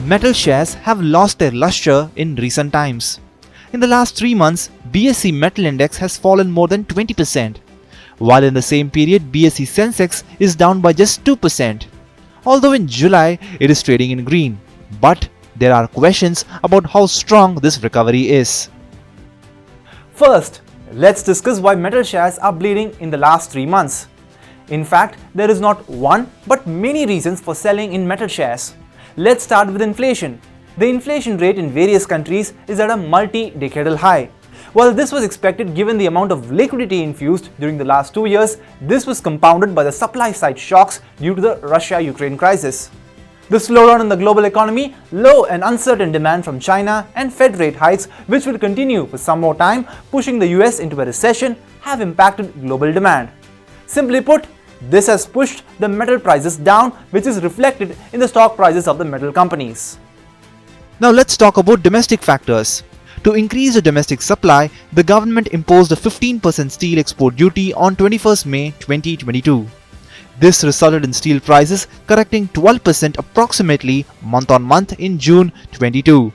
Metal shares have lost their luster in recent times. In the last 3 months, BSE Metal Index has fallen more than 20%, while in the same period BSE Sensex is down by just 2%. Although in July it is trading in green, but there are questions about how strong this recovery is. First, let's discuss why metal shares are bleeding in the last 3 months. In fact, there is not one but many reasons for selling in metal shares. Let's start with inflation. The inflation rate in various countries is at a multi-decadal high. While this was expected given the amount of liquidity infused during the last 2 years, this was compounded by the supply-side shocks due to the Russia-Ukraine crisis. The slowdown in the global economy, low and uncertain demand from China, and Fed rate hikes, which will continue for some more time, pushing the US into a recession, have impacted global demand. Simply put, this has pushed the metal prices down, which is reflected in the stock prices of the metal companies. Now let's talk about domestic factors. To increase the domestic supply, the government imposed a 15% steel export duty on 21st May 2022. This resulted in steel prices correcting 12% approximately month-on-month in June 22.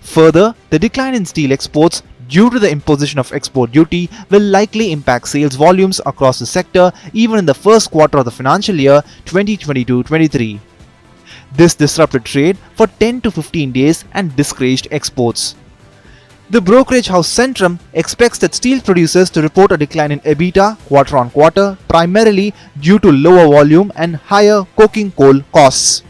Further, the decline in steel exports due to the imposition of export duty will likely impact sales volumes across the sector even in the first quarter of the financial year 2022-23. This disrupted trade for 10 to 15 days and discouraged exports. The brokerage house Centrum expects that steel producers to report a decline in EBITDA quarter-on-quarter, primarily due to lower volume and higher coking coal costs.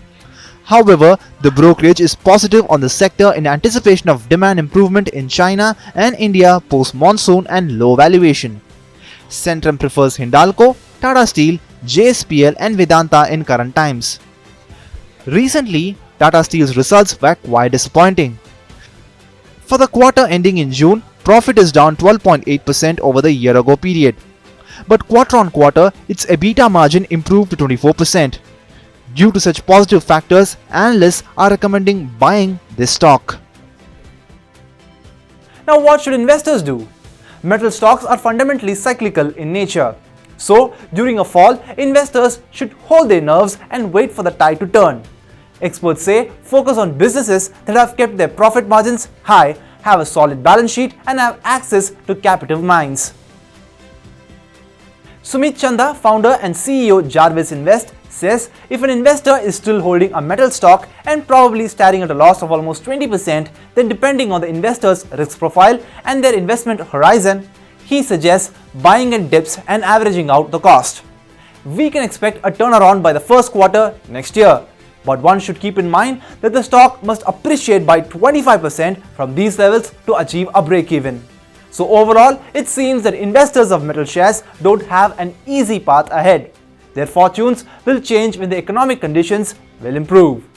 However, the brokerage is positive on the sector in anticipation of demand improvement in China and India post-monsoon and low valuation. Centrum prefers Hindalco, Tata Steel, JSPL and Vedanta in current times. Recently, Tata Steel's results were quite disappointing. For the quarter ending in June, profit is down 12.8% over the year-ago period. But quarter-on-quarter, its EBITDA margin improved to 24%. Due to such positive factors, analysts are recommending buying this stock. Now what should investors do? Metal stocks are fundamentally cyclical in nature. So, during a fall, investors should hold their nerves and wait for the tide to turn. Experts say focus on businesses that have kept their profit margins high, have a solid balance sheet and have access to captive mines. Sumit Chanda, founder and CEO Jarvis Invest, says if an investor is still holding a metal stock and probably staring at a loss of almost 20%, then depending on the investor's risk profile and their investment horizon, he suggests buying in dips and averaging out the cost. We can expect a turnaround by the first quarter next year. But one should keep in mind that the stock must appreciate by 25% from these levels to achieve a break-even. So overall, it seems that investors of metal shares don't have an easy path ahead. Their fortunes will change when the economic conditions will improve.